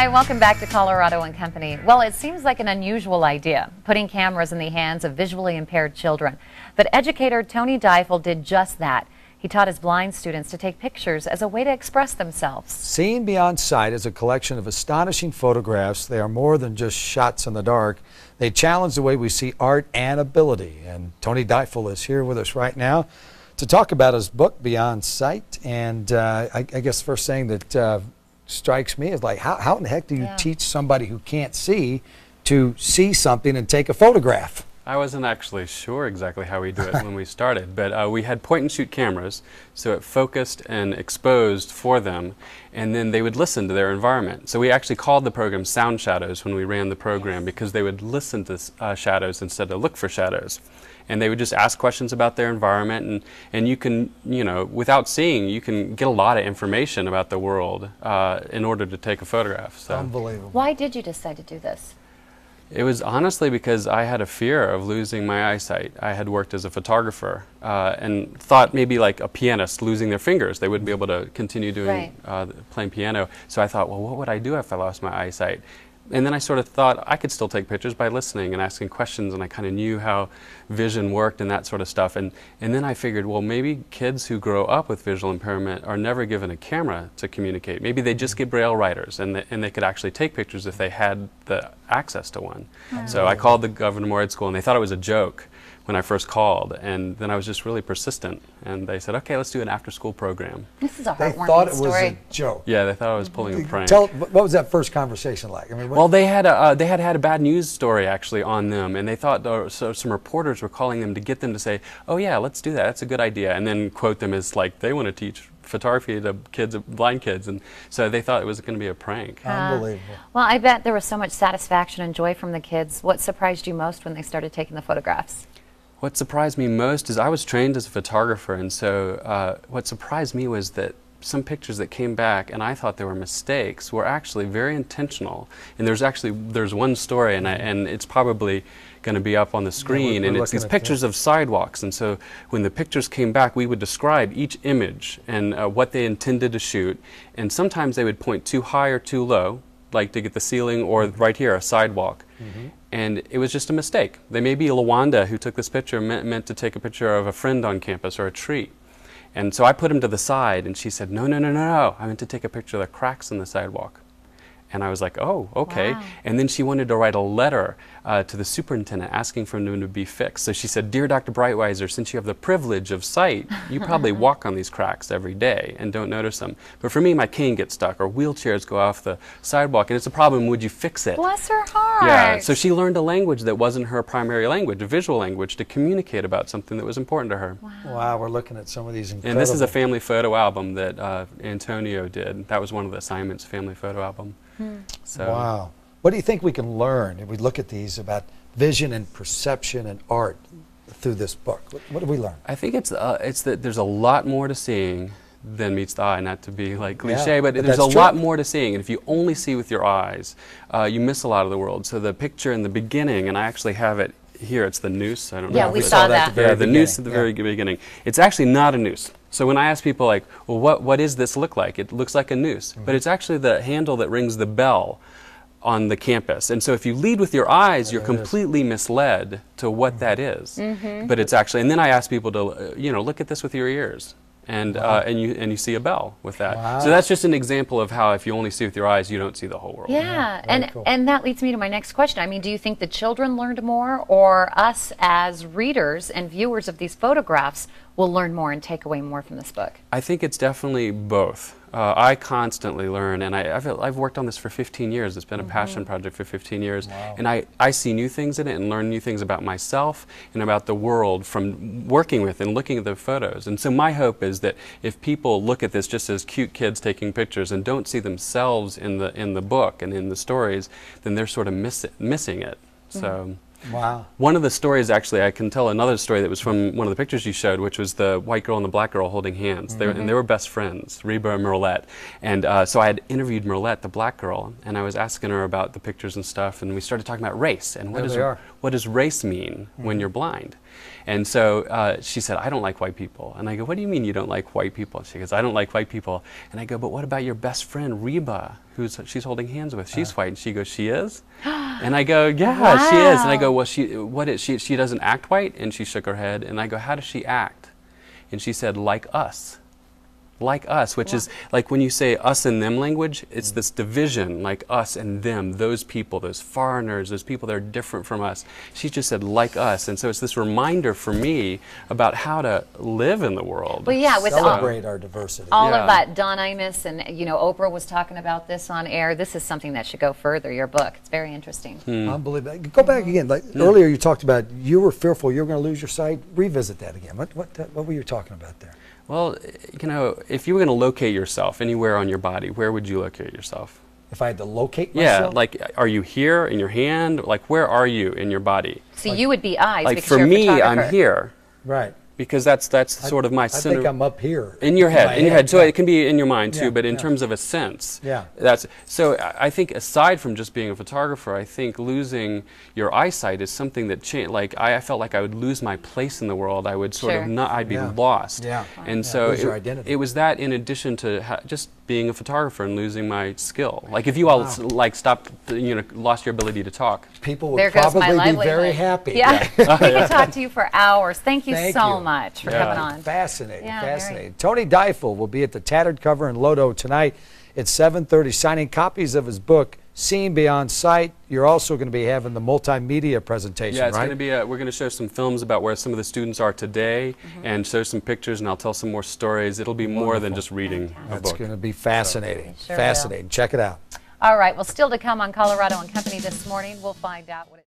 Hi, welcome back to Colorado and Company. Well, it seems like an unusual idea, putting cameras in the hands of visually impaired children. But educator Tony Deifell did just that. He taught his blind students to take pictures as a way to express themselves. Seeing Beyond Sight is a collection of astonishing photographs. They are more than just shots in the dark. They challenge the way we see art and ability. And Tony Deifell is here with us right now to talk about his book, Beyond Sight. And I guess the first thing that strikes me is like, how in the heck do you teach somebody who can't see to see something and take a photograph? I wasn't actually sure exactly how we do it when we started, but we had point-and-shoot cameras, so it focused and exposed for them, and then they would listen to their environment. So we actually called the program Sound Shadows when we ran the program, because they would listen to shadows instead of look for shadows. And they would just ask questions about their environment, and you can, without seeing, you can get a lot of information about the world in order to take a photograph. So. Unbelievable. Why did you decide to do this? It was honestly because I had a fear of losing my eyesight. I had worked as a photographer and thought maybe like a pianist losing their fingers. They wouldn't be able to continue doing playing piano. So I thought, well, what would I do if I lost my eyesight? And then I sort of thought I could still take pictures by listening and asking questions, and I kind of knew how vision worked and that sort of stuff. And then I figured, well, maybe kids who grow up with visual impairment are never given a camera to communicate. Maybe they just get braille writers, and they could actually take pictures if they had the access to one. So I called the Governor Morehead School, and they thought it was a joke when I first called, and then I was just really persistent, and they said, okay, let's do an after-school program. This is a They heartwarming thought it story. was a joke. Yeah, they thought I was pulling a prank. What was that first conversation like? I mean, well, they had had a bad news story actually on them, and they thought so some reporters were calling them to get them to say, oh yeah, let's do that, that's a good idea, and then quote them as like they want to teach photography to kids, blind kids, and so they thought it was going to be a prank. Unbelievable. Well, I bet there was so much satisfaction and joy from the kids. What surprised you most when they started taking the photographs? What surprised me most is I was trained as a photographer, and so what surprised me was that some pictures that came back and I thought they were mistakes were actually very intentional. And there's one story, and it's probably going to be up on the screen, and it's these pictures of sidewalks. And so when the pictures came back, we would describe each image and what they intended to shoot, and sometimes they would point too high or too low, like to get the ceiling, or right here, a sidewalk. And it was just a mistake. They may be Lawanda, who took this picture, meant to take a picture of a friend on campus or a tree. And so I put him to the side, and she said, no, no, no, no, no, I meant to take a picture of the cracks in the sidewalk. And I was like, oh, okay. Wow. And then she wanted to write a letter to the superintendent asking for them to be fixed. So she said, dear Dr. Brightweiser, since you have the privilege of sight, you probably walk on these cracks every day and don't notice them. But for me, my cane gets stuck, or wheelchairs go off the sidewalk, and it's a problem. Would you fix it? Bless her heart. Yeah, so she learned a language that wasn't her primary language, a visual language, to communicate about something that was important to her. Wow, wow, we're looking at some of these incredible... And this is a family photo album that Antonio did. That was one of the assignments, family photo album. So. Wow. What do you think we can learn if we look at these about vision and perception and art through this book? What do we learn? I think it's that there's a lot more to seeing than meets the eye, not to be like cliche, but there's a lot more to seeing, and if you only see with your eyes, you miss a lot of the world. So the picture in the beginning, and I actually have it here, it's the noose. I don't know. Yeah, we saw that. The noose at the very beginning. It's actually not a noose. So when I ask people like, well, what does this look like? It looks like a noose, but it's actually the handle that rings the bell on the campus. And so if you lead with your eyes, you're completely misled to what that is. But it's actually, and then I ask people to, look at this with your ears. And, and you see a bell with that. Wow. So that's just an example of how if you only see with your eyes, you don't see the whole world. Yeah, and that leads me to my next question. I mean, do you think the children learned more, or us as readers and viewers of these photographs will learn more and take away more from this book? I think it's definitely both. I constantly learn, and I've worked on this for 15 years. It's been a passion project for 15 years. Wow. And I see new things in it and learn new things about myself and about the world from working with and looking at the photos. And so my hope is that if people look at this just as cute kids taking pictures and don't see themselves in the book and in the stories, then they're sort of missing it. So. Wow. One of the stories, actually, I can tell another story that was from one of the pictures you showed, which was the white girl and the black girl holding hands. And they were best friends, Reba and Merlette. And so I had interviewed Merlette, the black girl, and I was asking her about the pictures and stuff, and we started talking about race and what what does race mean when you're blind? And so she said, I don't like white people. And I go, what do you mean you don't like white people? She goes, I don't like white people. And I go, but what about your best friend, Reba, she's holding hands with? She's white. And she goes, she is? And I go, yeah, wow. she is. And I go, well, she doesn't act white? And she shook her head. And I go, how does she act? And she said, like us. Like us, which is like when you say us and them language, it's this division, like us and them, those people, those foreigners, those people that are different from us. She just said like us, and so it's this reminder for me about how to live in the world. Well, yeah, with celebrate our diversity. All of that, Don Imus and Oprah was talking about this on air. This is something that should go further. Your book, it's very interesting. Unbelievable. Go back again. Like earlier, you talked about you were fearful you were going to lose your sight. Revisit that again. What were you talking about there? Well, if you were going to locate yourself anywhere on your body, where would you locate yourself? If I had to locate myself? Yeah, like, are you here in your hand? Like, where are you in your body? So you would be eyes, like because for you're a me, photographer. I'm here. Right. Because that's sort of my center. I think I'm up here. In your head, in your head. So yeah. it can be in your mind too, Yeah, but in yeah. terms of a sense. Yeah. So I think aside from just being a photographer, I think losing your eyesight is something that changed. Like I felt like I would lose my place in the world. I would sort of not. I'd be lost. Yeah. And so lose your identity. It was that in addition to just being a photographer and losing my skill. Like if you all like stopped, lost your ability to talk. People would there goes my probably be livelihood. very happy. Yeah. We could talk to you for hours. Thank you so much for coming on. Fascinating, Yeah, fascinating. Tony Deifell will be at the Tattered Cover in Lodo tonight at 7:30, signing copies of his book, Seeing Beyond Sight. You're also going to be having the multimedia presentation, yeah, it's right? going to be. We're going to show some films about where some of the students are today, and show some pictures, and I'll tell some more stories. It'll be more than just reading a book. That's going to be fascinating. Sure fascinating. Check it out. All right. Well, still to come on Colorado and Company this morning, we'll find out what it